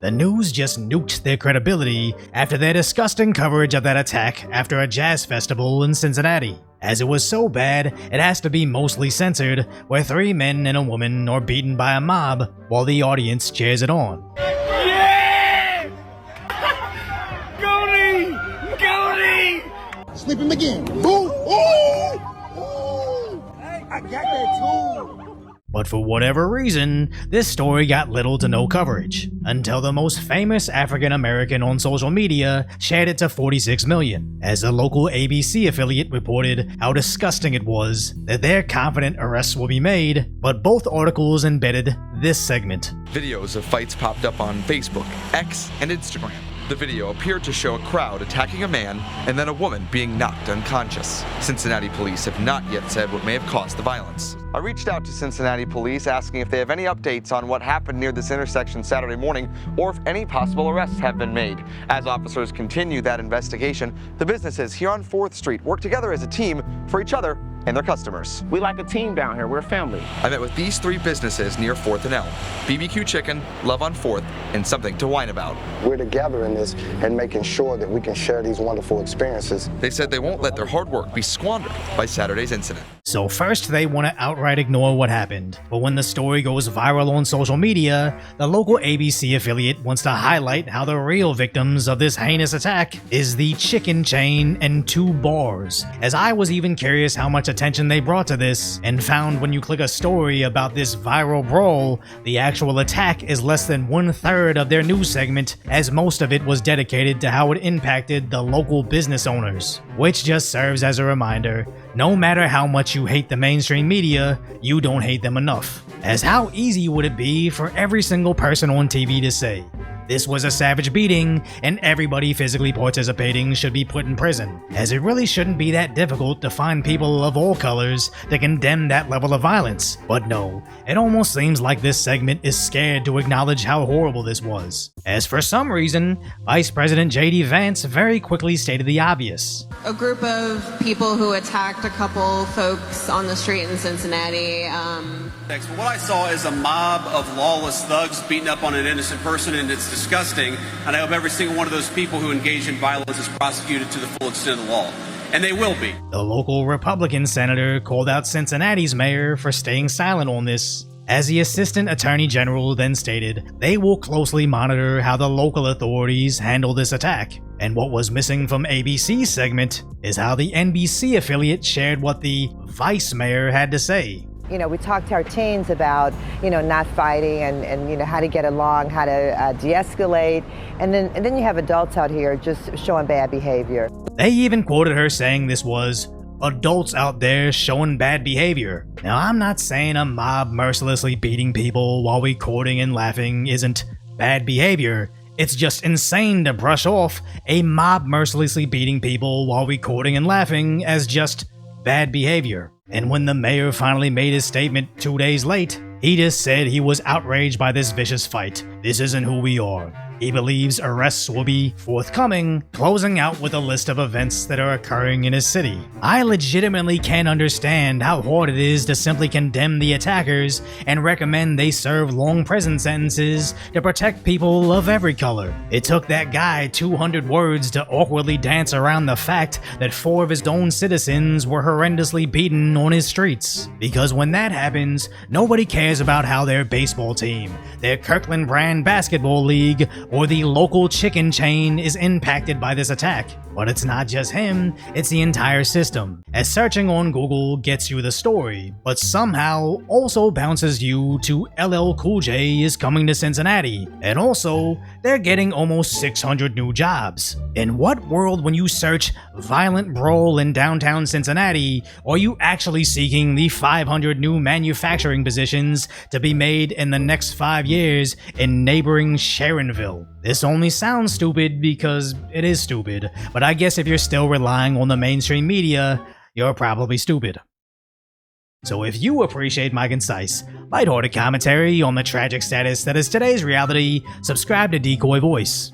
The news just nuked their credibility after their disgusting coverage of that attack after a jazz festival in Cincinnati, as it was so bad it has to be mostly censored, where 3 men and a woman are beaten by a mob while the audience cheers it on. Yeah! Goldie! Goldie! Sleep him again. Boom! Ooh! Ooh! I got that too. But for whatever reason, this story got little to no coverage, until the most famous African American on social media shared it to 46 million, as the local ABC affiliate reported how disgusting it was that their confident arrests will be made, but both articles embedded this segment. Videos of fights popped up on Facebook, X, and Instagram. The video appeared to show a crowd attacking a man and then a woman being knocked unconscious. Cincinnati police have not yet said what may have caused the violence. I reached out to Cincinnati police asking if they have any updates on what happened near this intersection Saturday morning or if any possible arrests have been made. As officers continue that investigation, the businesses here on 4th Street work together as a team for each other and their customers. We like a team down here. We're a family. I met with these 3 businesses near 4th and Elm: BBQ Chicken, Love on 4th, and Something to Whine About. We're together in this and making sure that we can share these wonderful experiences. They said they won't let their hard work be squandered by Saturday's incident. So first they want to outright ignore what happened, but when the story goes viral on social media, the local ABC affiliate wants to highlight how the real victims of this heinous attack is the chicken chain and 2 bars, as I was even curious how much attention they brought to this, and found when you click a story about this viral brawl, the actual attack is less than 1/3 of their news segment, as most of it was dedicated to how it impacted the local business owners, which just serves as a reminder, no matter how much you hate the mainstream media, you don't hate them enough. As how easy would it be for every single person on TV to say, this was a savage beating, and everybody physically participating should be put in prison, as it really shouldn't be that difficult to find people of all colors to condemn that level of violence. But no, it almost seems like this segment is scared to acknowledge how horrible this was, as for some reason, Vice President J.D. Vance very quickly stated the obvious. A group of people who attacked a couple folks on the street in Cincinnati. What I saw is a mob of lawless thugs beating up on an innocent person, and it's disgusting, and I hope every single one of those people who engage in violence is prosecuted to the full extent of the law. And they will be. The local Republican senator called out Cincinnati's mayor for staying silent on this, as the Assistant Attorney General then stated they will closely monitor how the local authorities handle this attack. And what was missing from ABC's segment is how the NBC affiliate shared what the vice mayor had to say. You know, we talk to our teens about, not fighting and how to get along, how to de-escalate. And then you have adults out here just showing bad behavior. They even quoted her saying this was adults out there showing bad behavior. Now, I'm not saying a mob mercilessly beating people while recording and laughing isn't bad behavior. It's just insane to brush off a mob mercilessly beating people while recording and laughing as just bad behavior. And when the mayor finally made his statement 2 days late, he just said he was outraged by this vicious fight. This isn't who we are. He believes arrests will be forthcoming, closing out with a list of events that are occurring in his city. I legitimately can't understand how hard it is to simply condemn the attackers and recommend they serve long prison sentences to protect people of every color. It took that guy 200 words to awkwardly dance around the fact that 4 of his own citizens were horrendously beaten on his streets. Because when that happens, nobody cares about how their baseball team, their Kirkland brand basketball league, or the local chicken chain is impacted by this attack. But it's not just him, it's the entire system, as searching on Google gets you the story, but somehow also bounces you to LL Cool J is coming to Cincinnati, and also, they're getting almost 600 new jobs. In what world, when you search violent brawl in downtown Cincinnati, are you actually seeking the 500 new manufacturing positions to be made in the next 5 years in neighboring Sharonville? This only sounds stupid because it is stupid, but I guess if you're still relying on the mainstream media, you're probably stupid. So if you appreciate my concise, lighthearted commentary on the tragic status that is today's reality, subscribe to Decoy Voice.